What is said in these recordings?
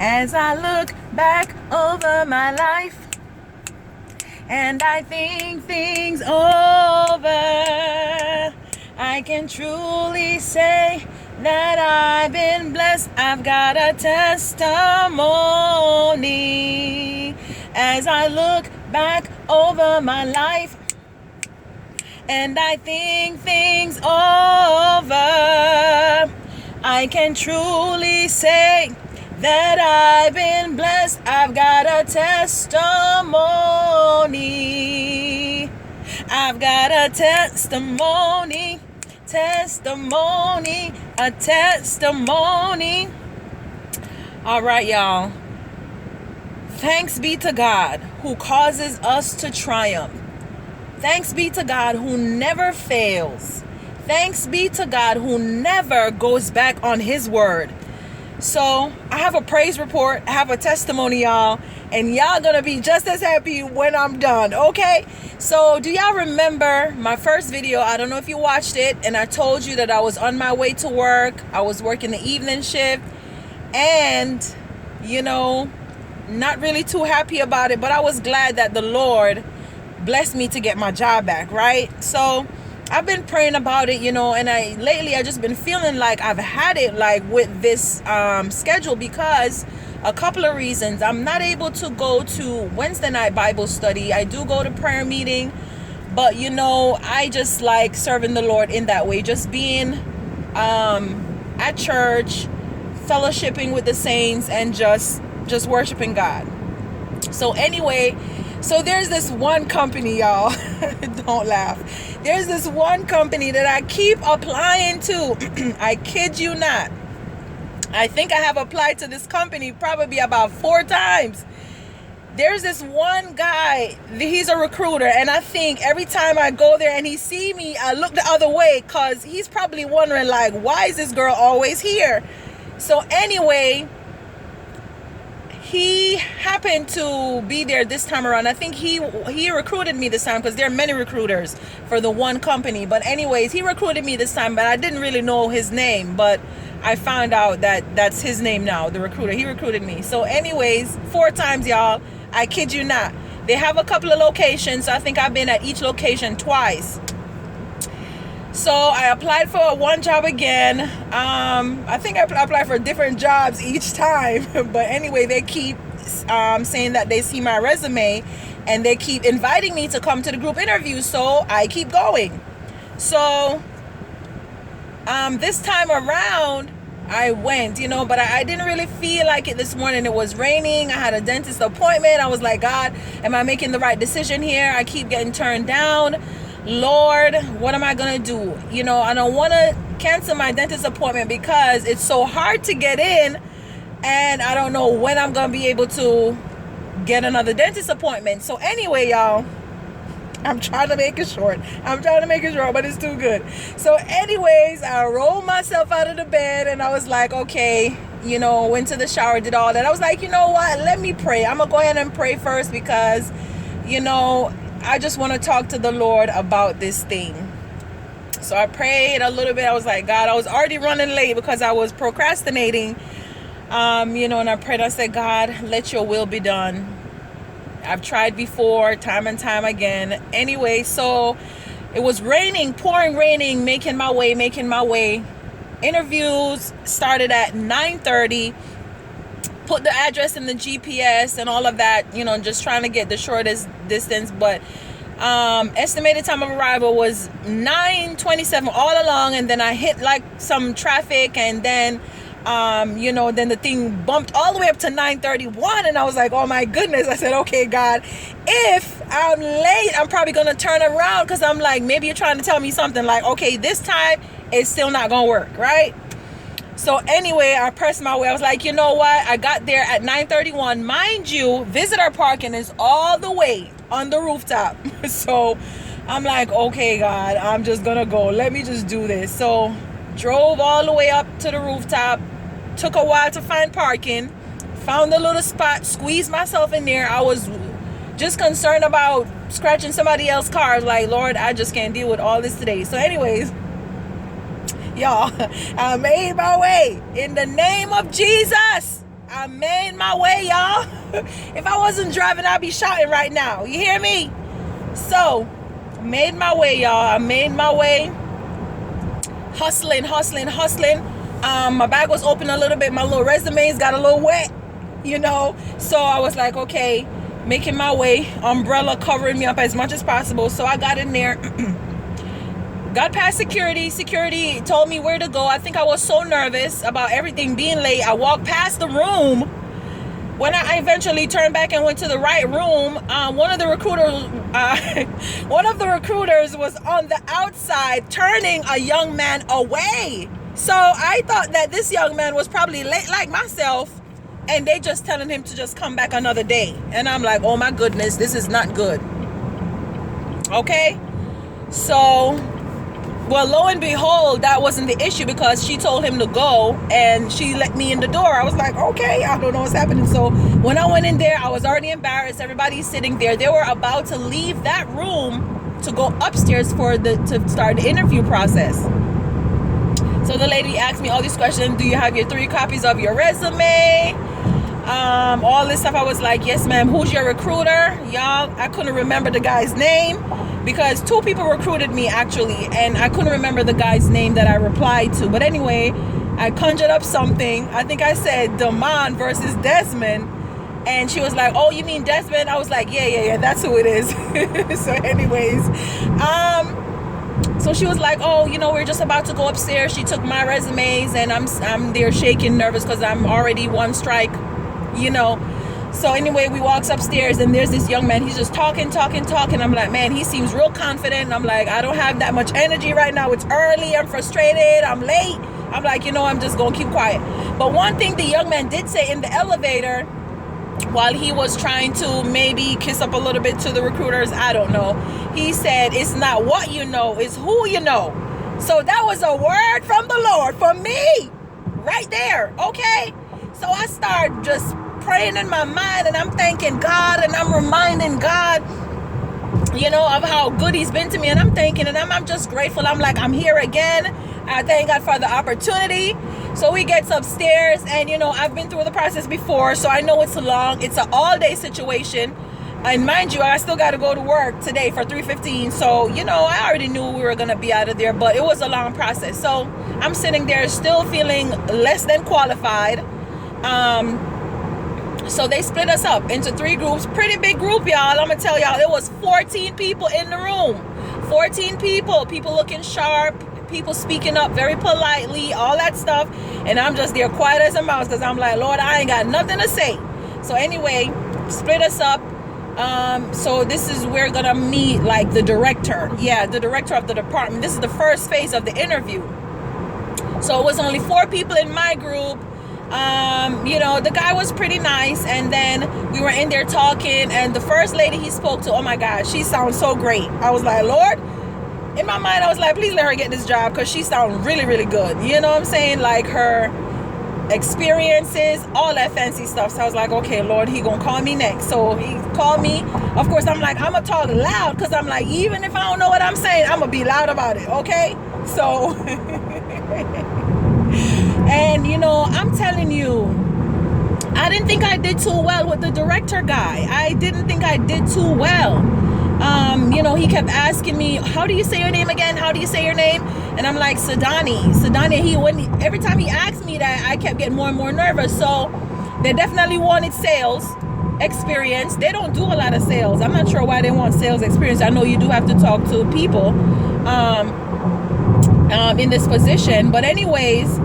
As I look back over my life and I think things over, I can truly say that I've been blessed. I've got a testimony. As I look back over my life and I think things over, I can truly say that I've been blessed. I've got a testimony. I've got a testimony. Testimony. A testimony. All right, y'all. Thanks be to God who causes us to triumph. Thanks be to God who never fails. Thanks be to God who never goes back on his word. So I have a praise report. I have a testimony, y'all. And y'all gonna be just as happy when I'm done, okay? So do y'all remember my first video? I don't know if you watched it. And I told you that I was on my way to work. I was working the evening shift. And, you know, not really too happy about it. But I was glad that the Lord blessed me to get my job back, right? So I've been praying about it, you know, and lately I just been feeling like I've had it like with this schedule because a couple of reasons. I'm not able to go to Wednesday night Bible study. I do go to prayer meeting, but you know, I just like serving the Lord in that way, just being at church, fellowshipping with the saints, and just worshiping God. So anyway, so there's this one company, y'all. Don't laugh. There's this one company that I keep applying to. I kid you not. I think I have applied to this company probably about 4 times. There's this one guy, he's a recruiter, and I think every time I go there and he see me, I look the other way because he's probably wondering like, why is this girl always here? So anyway, he happened to be there this time around. I think he recruited me this time because there are many recruiters for the one company. But anyways, he recruited me this time, but I didn't really know his name. But I found out that that's his name now, the recruiter. He recruited me. So anyways, 4 times, y'all. I kid you not. They have a couple of locations. So I think I've been at each location twice. So I applied for one job again. I think I applied for different jobs each time. But anyway, they keep saying that they see my resume and they keep inviting me to come to the group interview. So I keep going. So this time around, I went, you know, but I didn't really feel like it this morning. It was raining. I had a dentist appointment. I was like, God, am I making the right decision here? I keep getting turned down. Lord, what am I gonna do? You know, I don't want to cancel my dentist appointment because it's so hard to get in, and I don't know when I'm gonna be able to get another dentist appointment. So anyway, y'all, I'm trying to make it short, but it's too good. So anyways, I rolled myself out of the bed and I was like, okay, you know, went to the shower, did all that. I was like, you know what, let me pray. I'm gonna go ahead and pray first because, you know, I just want to talk to the Lord about this thing. So I prayed a little bit. I was like, God, I was already running late because I was procrastinating. You know, and I prayed. I said, God, let your will be done. I've tried before, time and time again. Anyway, so it was raining, pouring raining, making my way. Interviews started at 9:30. Put the address in the GPS and all of that, you know, just trying to get the shortest distance. But estimated time of arrival was 9:27 all along, and then I hit like some traffic, and then you know, then the thing bumped all the way up to 9:31, and I was like, oh my goodness. I said, okay, God, if I'm late, I'm probably gonna turn around, because I'm like, maybe you're trying to tell me something like, okay, this time it's still not gonna work, right? So anyway, I pressed my way. I was like, you know what? I got there at 9:31. Mind you, visitor parking is all the way on the rooftop. So I'm like, okay, God, I'm just going to go. Let me just do this. So drove all the way up to the rooftop. Took a while to find parking. Found a little spot. Squeezed myself in there. I was just concerned about scratching somebody else's car. I was like, Lord, I just can't deal with all this today. So anyways, y'all, I made my way in the name of Jesus. I made my way, y'all. If I wasn't driving, I'd be shouting right now. You hear me? So, made my way, y'all. I made my way. Hustling. My bag was open a little bit. My little resumes got a little wet, you know. So I was like, okay, making my way. Umbrella covering me up as much as possible. So I got in there. Got past security. Security told me where to go. I think I was so nervous about everything being late. I walked past the room. When I eventually turned back and went to the right room, one of the recruiters was on the outside turning a young man away. So I thought that this young man was probably late like myself, and they just telling him to just come back another day. And I'm like, oh my goodness, this is not good. Okay, so. Well, lo and behold, that wasn't the issue because she told him to go and she let me in the door. I was like, okay, I don't know what's happening. So when I went in there, I was already embarrassed. Everybody's sitting there. They were about to leave that room to go upstairs to start the interview process. So the lady asked me all these questions. Do you have your 3 copies of your resume? All this stuff. I was like, yes, ma'am. Who's your recruiter? Y'all, I couldn't remember the guy's name. Because 2 people recruited me actually, and I couldn't remember the guy's name that I replied to. But anyway, I conjured up something. I think I said Damon versus Desmond, and she was like, "Oh, you mean Desmond?" I was like, "Yeah, that's who it is." So, anyways, so she was like, "Oh, you know, we're just about to go upstairs." She took my resumes, and I'm there shaking, nervous because I'm already 1 strike, you know. So anyway, we walks upstairs and there's this young man. He's just talking. I'm like, man, he seems real confident. I'm like, I don't have that much energy right now. It's early. I'm frustrated. I'm late. I'm like, you know, I'm just going to keep quiet. But one thing the young man did say in the elevator while he was trying to maybe kiss up a little bit to the recruiters, I don't know. He said, it's not what you know, it's who you know. So that was a word from the Lord for me right there. Okay. So I start just praying in my mind and I'm thanking God and I'm reminding God, you know, of how good he's been to me, and I'm thanking and I'm just grateful. I'm like, I'm here again. I thank God for the opportunity. So we get upstairs and, you know, I've been through the process before, so I know it's an all-day situation. And mind you, I still got to go to work today for 3:15. So, you know, I already knew we were going to be out of there, but it was a long process. So I'm sitting there still feeling less than qualified. So they split us up into 3 groups. Pretty big group, y'all. I'm gonna tell y'all, there was 14 people in the room. 14 people looking sharp, people speaking up very politely, all that stuff. And I'm just there quiet as a mouse because I'm like, Lord, I ain't got nothing to say. So anyway, split us up. So this is we're gonna meet like the director. Yeah, the director of the department. This is the first phase of the interview. So it was only 4 people in my group. You know, the guy was pretty nice, and then we were in there talking, and the first lady he spoke to, oh my God, she sounds so great. I was like, Lord, in my mind I was like, please let her get this job because she sounds really, really good. You know what I'm saying? Like her experiences, all that fancy stuff. So I was like, okay, Lord, he gonna call me next. So he called me. Of course, I'm like, I'm gonna talk loud because I'm like, even if I don't know what I'm saying, I'm gonna be loud about it. Okay, so and you know, I'm telling you, I didn't think I did too well with the director guy. I didn't think I did too well. You know, he kept asking me, how do you say your name again? How do you say your name? And I'm like, Sadani. Every time he asked me that, I kept getting more and more nervous. So they definitely wanted sales experience. They don't do a lot of sales. I'm not sure why they want sales experience. I know you do have to talk to people in this position. But anyways,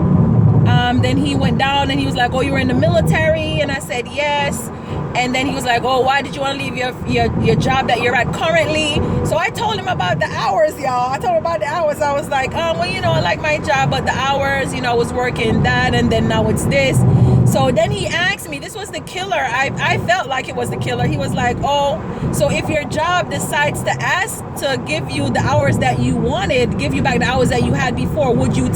then he went down and he was like, oh, you were in the military? And I said, yes. And then he was like, oh, why did you want to leave your job that you're at currently? So I told him about the hours, y'all. I told him about the hours. I was like, well, you know, I like my job, but the hours, you know, I was working that, and then now it's this. So then he asked me, this was the killer. I felt like it was the killer. He was like, oh, so if your job decides to ask to give you the hours that you wanted, give you back the hours that you had before, would you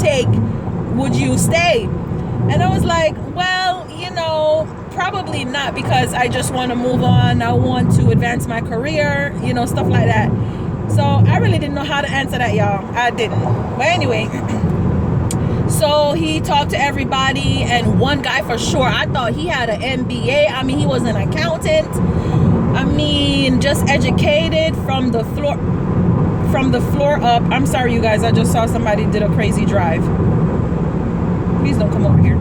stay? And I was like, well, you know, probably not, because I just want to move on. I want to advance my career, you know, stuff like that. So I really didn't know how to answer that, y'all. I didn't. But anyway, So he talked to everybody, and one guy for sure, I thought he had an MBA. I mean, he was an accountant. I mean, just educated from the floor up. I'm sorry, you guys. I just saw somebody did a crazy drive. Please don't come over here.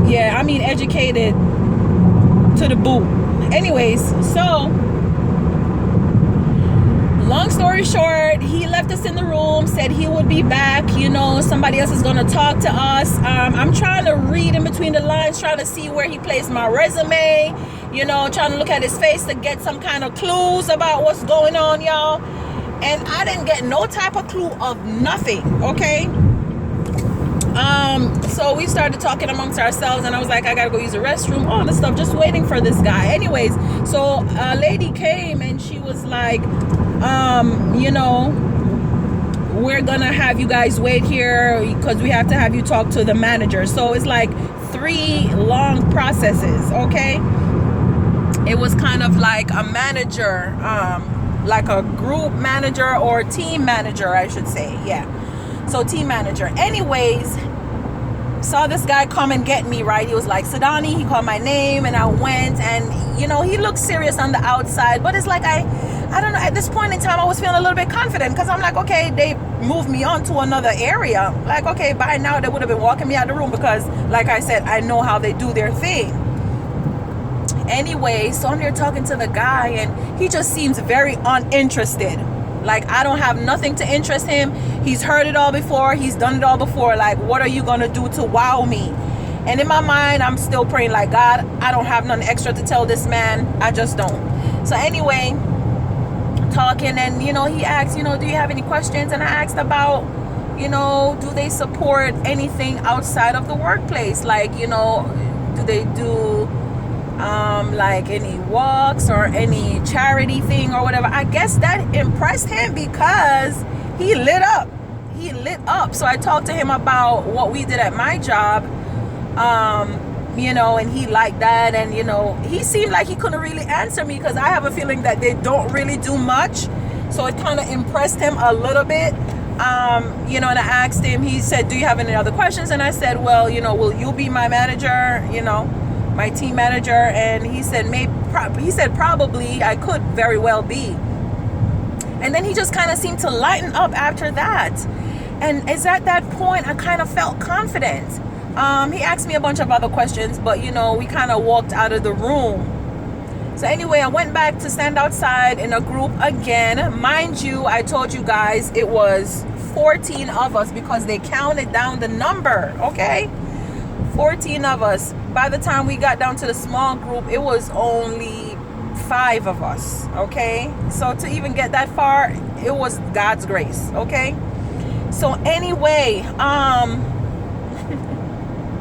Yeah, I mean, educated to the boot. Anyways, so long story short, he left us in the room, said he would be back. You know, somebody else is going to talk to us. I'm trying to read in between the lines, trying to see where he placed my resume, you know, trying to look at his face to get some kind of clues about what's going on, y'all. And I didn't get no type of clue of nothing, okay? So we started talking amongst ourselves, and I was like, I gotta go use the restroom, all this stuff, just waiting for this guy. Anyways, so a lady came and she was like, you know, we're gonna have you guys wait here because we have to have you talk to the manager. So it's like 3 long processes, okay? It was kind of like a manager, like a group manager or team manager, I should say. Yeah, so team manager. Anyways, saw this guy come and get me, right? He was like, Sadani. He called my name, and I went, and you know, he looked serious on the outside, but it's like I don't know, at this point in time I was feeling a little bit confident, because I'm like, okay, they moved me on to another area, like, okay, by now they would have been walking me out of the room, because like I said, I know how they do their thing. Anyway, so I'm there talking to the guy, and he just seems very uninterested. Like, I don't have nothing to interest him. He's heard it all before. He's done it all before. Like, what are you going to do to wow me? And in my mind, I'm still praying like, God, I don't have nothing extra to tell this man. I just don't. So anyway, talking, and, you know, he asked, you know, do you have any questions? And I asked about, you know, do they support anything outside of the workplace? Like, you know, do they do like any walks or any charity thing or whatever? I guess that impressed him, because he lit up. So I talked to him about what we did at my job, you know, and he liked that. And, you know, he seemed like he couldn't really answer me, because I have a feeling that they don't really do much. So it kind of impressed him a little bit. You know, and I asked him, he said, do you have any other questions? And I said, well, you know, will you be my manager, you know, my team manager? And he said, probably I could very well be. And then he just kind of seemed to lighten up after that. And it's at that point I kind of felt confident. He asked me a bunch of other questions, but, you know, we kind of walked out of the room. So anyway, I went back to stand outside in a group again. Mind you, I told you guys it was 14 of us, because they counted down the number, okay? 14 of us. By the time we got down to the small group, it was only 5 of us, okay? So to even get that far, it was God's grace, okay? So anyway,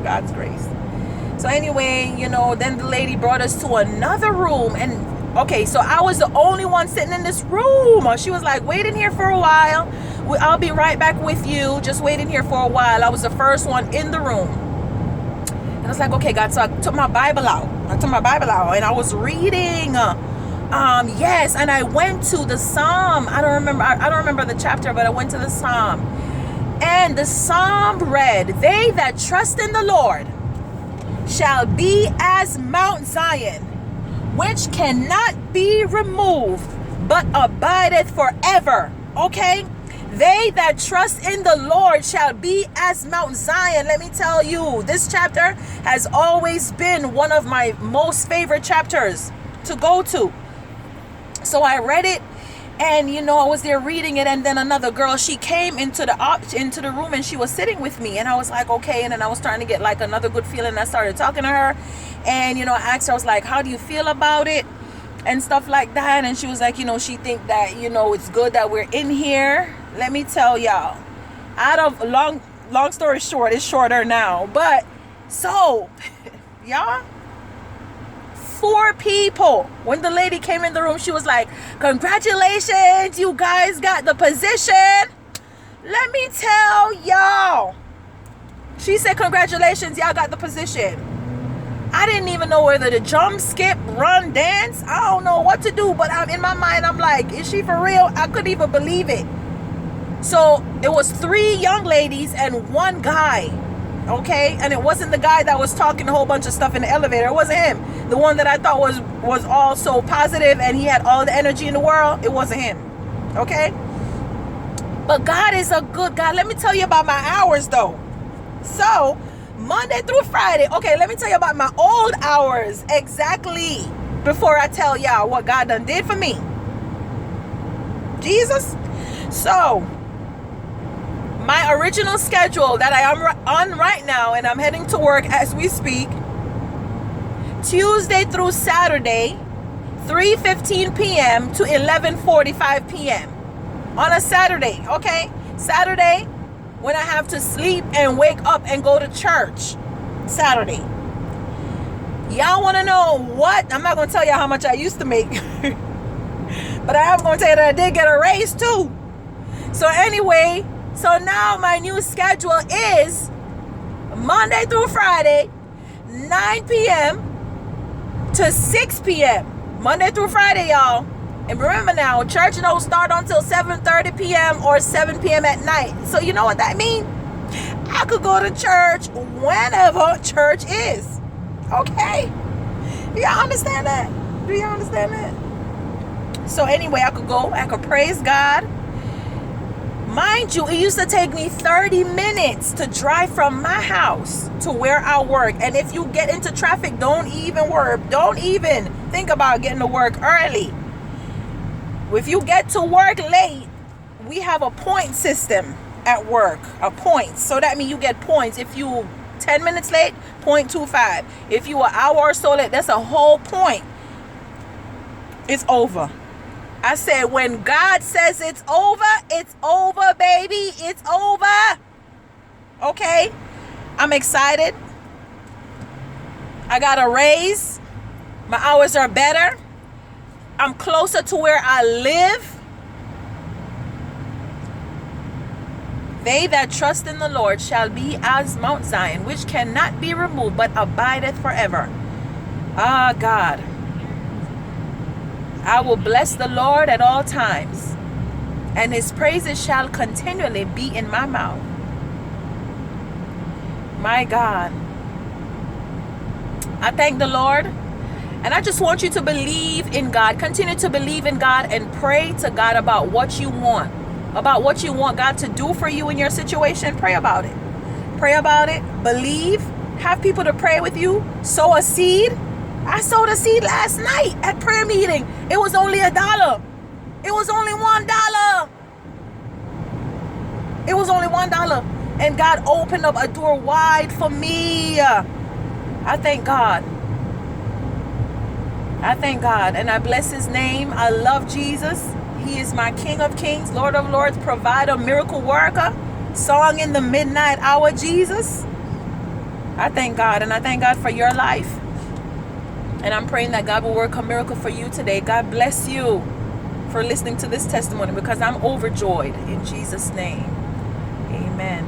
God's grace. So anyway, you know, then the lady brought us to another room, and okay, so I was the only one sitting in this room. She was like, wait in here for a while. I'll be right back with you. Just wait in here for a while. I was the first one in the room. And I was like, okay, God. So I took my Bible out. And I was reading. Yes, and I went to the Psalm. I don't remember the chapter, but I went to the Psalm. And the Psalm read, they that trust in the Lord shall be as Mount Zion, which cannot be removed, but abideth forever. Okay? They that trust in the Lord shall be as Mount Zion. Let me tell you, this chapter has always been one of my most favorite chapters to go to. So I read it, and you know, I was there reading it, and then another girl, she came into the room, and she was sitting with me, and I was like, okay. And then I was trying to get like another good feeling. I started talking to her, and you know, I asked her, I was like, how do you feel about it and stuff like that? And she was like, you know, she think that, you know, it's good that we're in here. Let me tell y'all, out of long story short, it's shorter now, but so y'all, 4 people. When the lady came in the room, she was like, congratulations, you guys got the position. Let me tell y'all, she said, congratulations, y'all got the position. I didn't even know whether to jump, skip, run, dance. I don't know what to do, but I'm in my mind, I'm like, is she for real? I couldn't even believe it. So it was 3 young ladies and 1 guy. Okay, and it wasn't the guy that was talking a whole bunch of stuff in the elevator. It wasn't him. The one that I thought was all so positive and he had all the energy in the world. It wasn't him. Okay, but God is a good God. Let me tell you about my hours though. So Monday through Friday. Okay, let me tell you about my old hours exactly before I tell y'all what God done did for me. Jesus. So my original schedule that I am on right now, and I'm heading to work as we speak, Tuesday through Saturday, 3:15 p.m. to 11:45 p.m. on a Saturday, okay? Saturday, when I have to sleep and wake up and go to church. Saturday. Y'all want to know what? I'm not going to tell y'all how much I used to make. But I am going to tell you that I did get a raise too. So anyway, so now my new schedule is Monday through Friday, 9 p.m. to 6 p.m. Monday through Friday, y'all. And remember now, church don't start until 7:30 p.m. or 7 p.m. at night. So you know what that means? I could go to church whenever church is. Okay? Do y'all understand that? Do y'all understand that? So anyway, I could praise God. Mind you, it used to take me 30 minutes to drive from my house to where I work. And if you get into traffic, don't even think about getting to work early. If you get to work late, we have a point system at work, a point. So that means you get points. If you 10 minutes late, 0.25. If you an hour or so late, that's a whole point. It's over. I said, when God says it's over, baby. It's over. Okay? I'm excited. I got a raise. My hours are better. I'm closer to where I live. They that trust in the Lord shall be as Mount Zion, which cannot be removed, but abideth forever. Ah, God. I will bless the Lord at all times, and his praises shall continually be in my mouth. My God. I thank the Lord, and I just want you to believe in God. Continue to believe in God and pray to God about what you want. About what you want God to do for you in your situation. Pray about it. Pray about it. Believe. Have people to pray with you. Sow a seed. I sowed a seed last night at prayer meeting. It was only $1. It was only $1. It was only $1. And God opened up a door wide for me. I thank God. I thank God. And I bless his name. I love Jesus. He is my King of Kings, Lord of Lords, provider, miracle worker, song in the midnight hour, Jesus. I thank God, and I thank God for your life. And I'm praying that God will work a miracle for you today. God bless you for listening to this testimony, because I'm overjoyed in Jesus' name. Amen.